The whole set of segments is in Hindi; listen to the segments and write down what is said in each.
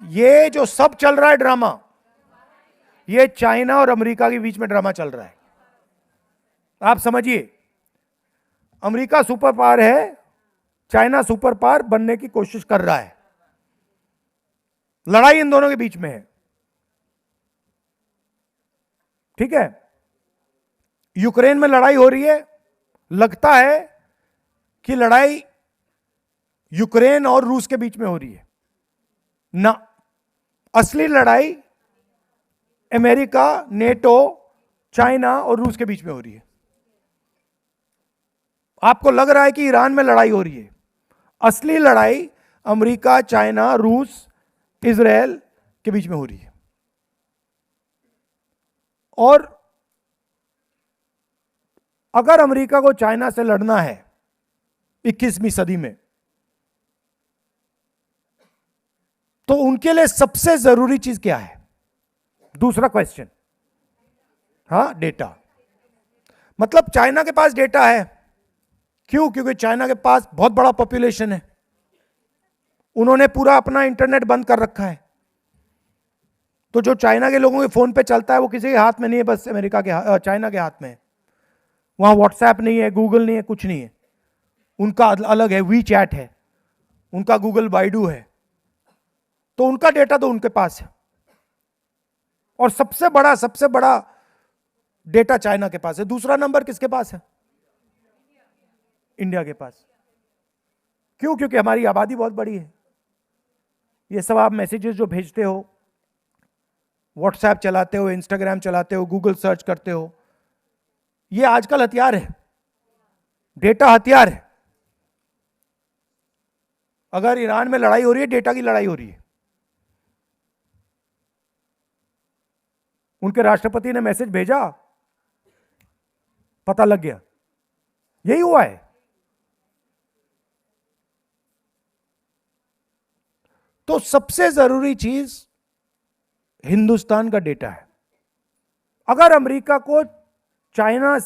ये जो सब चल रहा है ड्रामा, ये चाइना और अमेरिका के बीच में ड्रामा चल रहा है। आप समझिए, अमेरिका सुपर पावर है, चाइना सुपर पावर बनने की कोशिश कर रहा है। लड़ाई इन दोनों के बीच में है, ठीक है। यूक्रेन में लड़ाई हो रही है, लगता है कि लड़ाई यूक्रेन और रूस के बीच में हो रही है ना, असली लड़ाई अमेरिका, नेटो, चाइना और रूस के बीच में हो रही है। आपको लग रहा है कि ईरान में लड़ाई हो रही है, असली लड़ाई अमेरिका, चाइना, रूस, इजराइल के बीच में हो रही है। और अगर अमेरिका को चाइना से लड़ना है 21वीं सदी में, तो उनके लिए सबसे जरूरी चीज क्या है? दूसरा क्वेश्चन, हाँ, डेटा। मतलब चाइना के पास डेटा है, क्यों? क्योंकि चाइना के पास बहुत बड़ा पॉपुलेशन है, उन्होंने पूरा अपना इंटरनेट बंद कर रखा है। तो जो चाइना के लोगों के फोन पे चलता है वो किसी के हाथ में नहीं है, बस अमेरिका के, चाइना के हाथ में है। वहां व्हाट्सएप नहीं है, गूगल नहीं है, कुछ नहीं है। उनका अलग है, वी चैट है, उनका गूगल बाइडू है। तो उनका डेटा तो उनके पास है, और सबसे बड़ा डेटा चाइना के पास है। दूसरा नंबर किसके पास है? इंडिया के पास। क्यों? क्योंकि हमारी आबादी बहुत बड़ी है। ये सब आप मैसेजेस जो भेजते हो, व्हाट्सएप चलाते हो, इंस्टाग्राम चलाते हो, गूगल सर्च करते हो, ये आजकल हथियार है, डेटा हथियार है। अगर ईरान में लड़ाई हो रही है, डेटा की लड़ाई हो रही है। उनके राष्ट्रपति ने मैसेज भेजा, पता लग गया, यही हुआ है। तो सबसे जरूरी चीज हिंदुस्तान का डेटा है। अगर अमेरिका को चाइना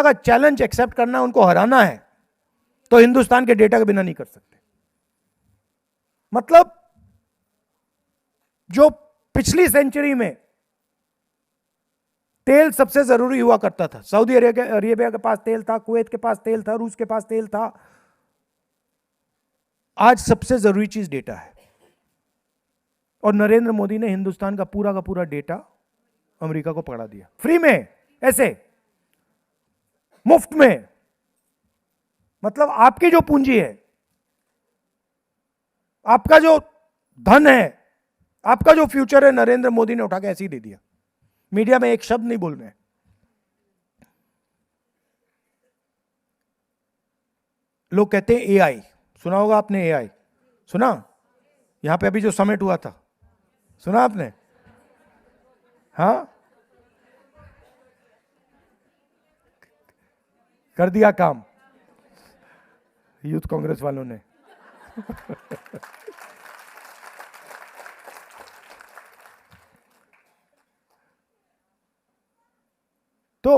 का चैलेंज एक्सेप्ट करना है, उनको हराना है, तो हिंदुस्तान के डेटा के बिना नहीं कर सकते। मतलब जो पिछली सेंचुरी में तेल सबसे जरूरी हुआ करता था, सऊदी अरेबिया के पास तेल था, कुवैत के पास तेल था, रूस के पास तेल था, आज सबसे जरूरी चीज डेटा है। और नरेंद्र मोदी ने हिंदुस्तान का पूरा डेटा अमेरिका को पकड़ा दिया, फ्री में, ऐसे मुफ्त में। मतलब आपकी जो पूंजी है, आपका जो धन है, आपका जो फ्यूचर है, नरेंद्र मोदी ने उठा के ऐसे ही दे दिया। मीडिया में एक शब्द नहीं बोल रहे। लोग कहते हैं एआई, सुना होगा आपने, एआई सुना? यहां पे अभी जो समिट हुआ था, सुना आपने? हाँ, कर दिया काम यूथ कांग्रेस वालों ने। तो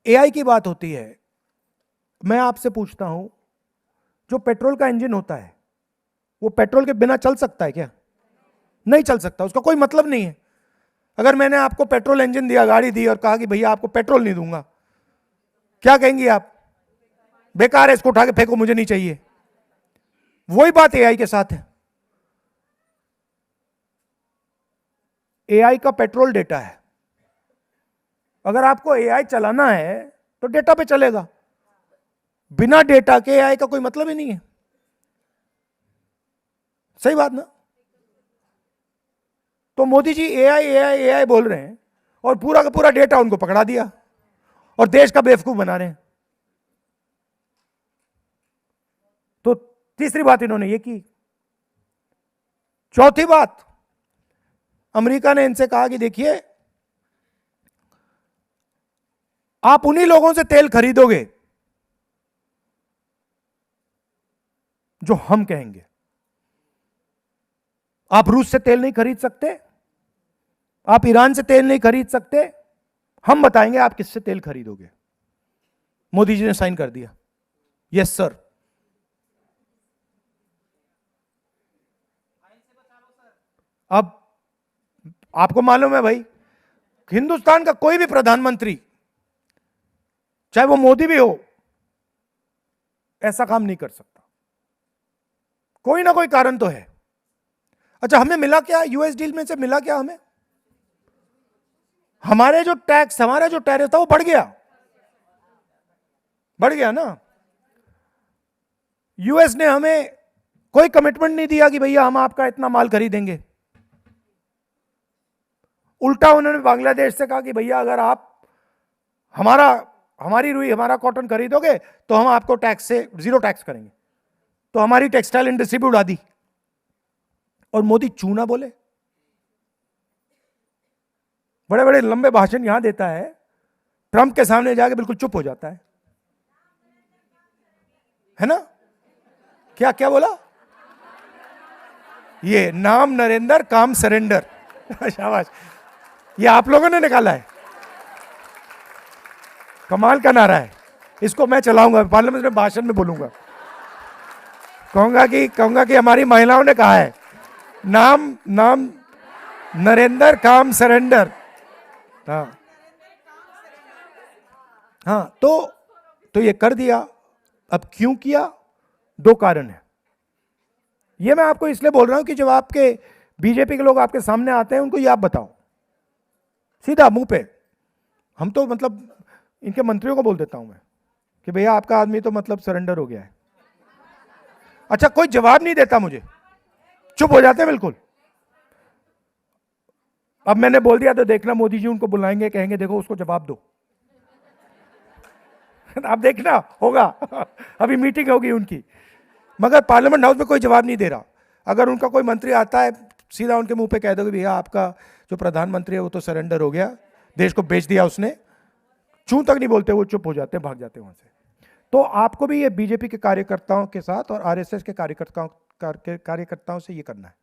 एआई की बात होती है। मैं आपसे पूछता हूं, जो पेट्रोल का इंजन होता है, वो पेट्रोल के बिना चल सकता है क्या? नहीं चल सकता, उसका कोई मतलब नहीं है। अगर मैंने आपको पेट्रोल इंजन दिया, गाड़ी दी, और कहा कि भैया आपको पेट्रोल नहीं दूंगा, क्या कहेंगे आप? बेकार है, इसको उठा के फेंको, मुझे नहीं चाहिए। वही बात एआई के साथ है। एआई का पेट्रोल डेटा है। अगर आपको एआई चलाना है तो डेटा पे चलेगा, बिना डेटा के एआई का कोई मतलब ही नहीं है। सही बात ना? तो Modi ji AI AI AI बोल रहे हैं, और पूरा का पूरा डेटा उनको पकड़ा दिया, और देश का बेवकूफ बना रहे हैं। तो तीसरी बात इन्होंने ये की। चौथी बात, अमेरिका ने इनसे कहा कि देखिए, आप उन्हीं लोगों से तेल खरीदोगे जो हम कहेंगे। आप रूस से तेल नहीं खरीद सकते, आप ईरान से तेल नहीं खरीद सकते, हम बताएंगे आप किससे तेल खरीदोगे। मोदी जी ने साइन कर दिया, यस सर। अब आपको मालूम है भाई, हिंदुस्तान का कोई भी प्रधानमंत्री, चाहे वो मोदी भी हो, ऐसा काम नहीं कर सकता। कोई ना कोई कारण तो है। अच्छा, हमें मिला क्या यूएस डील में से? मिला क्या हमें? हमारे जो टैक्स, हमारा जो टैरिफ था वो बढ़ गया, बढ़ गया ना। यूएस ने हमें कोई कमिटमेंट नहीं दिया कि भैया हम आपका इतना माल खरीदेंगे। उल्टा उन्होंने बांग्लादेश से कहा कि भैया अगर आप हमारी रुई, हमारा कॉटन खरीदोगे तो हम आपको टैक्स से जीरो टैक्स करेंगे। तो हमारी टेक्सटाइल इंडस्ट्री भी उड़ा दी। और मोदी चूना बोले, बड़े बड़े लंबे भाषण यहां देता है, ट्रंप के सामने जाके बिल्कुल चुप हो जाता है ना? क्या क्या बोला? ये नाम नरेंद्र, काम सरेंडर। शाबाश, ये आप लोगों ने निकाला है, कमाल का नारा है। इसको मैं चलाऊंगा, पार्लियामेंट में भाषण में बोलूंगा, कहूंगा कि हमारी महिलाओं ने कहा है, नाम नरेंद्र, काम सरेंडर। हाँ हाँ, तो ये कर दिया। अब क्यों किया? 2 कारण है। ये मैं आपको इसलिए बोल रहा हूं कि जब आपके बीजेपी के लोग आपके सामने आते हैं, उनको ये आप बताओ सीधा मुंह पे। हम तो मतलब इनके मंत्रियों को बोल देता हूं मैं कि भैया आपका आदमी तो मतलब सरेंडर हो गया है। अच्छा, कोई जवाब नहीं देता मुझे, चुप हो जाते हैं बिल्कुल। अब मैंने बोल दिया तो देखना मोदी जी उनको बुलाएंगे, कहेंगे देखो उसको जवाब दो। आप देखना होगा, अभी मीटिंग होगी उनकी, मगर पार्लियामेंट हाउस में कोई जवाब नहीं दे रहा। अगर उनका कोई मंत्री आता है, सीधा उनके मुंह पे कह दो कि भैया आपका जो प्रधानमंत्री है वो तो सरेंडर हो गया, देश को बेच दिया उसने। चूं तक नहीं बोलते, वो चुप हो जाते हैं, भाग जाते हैं वहां से। तो आपको भी ये बीजेपी के कार्यकर्ताओं के साथ और आरएसएस के कार्यकर्ताओं से ये करना है।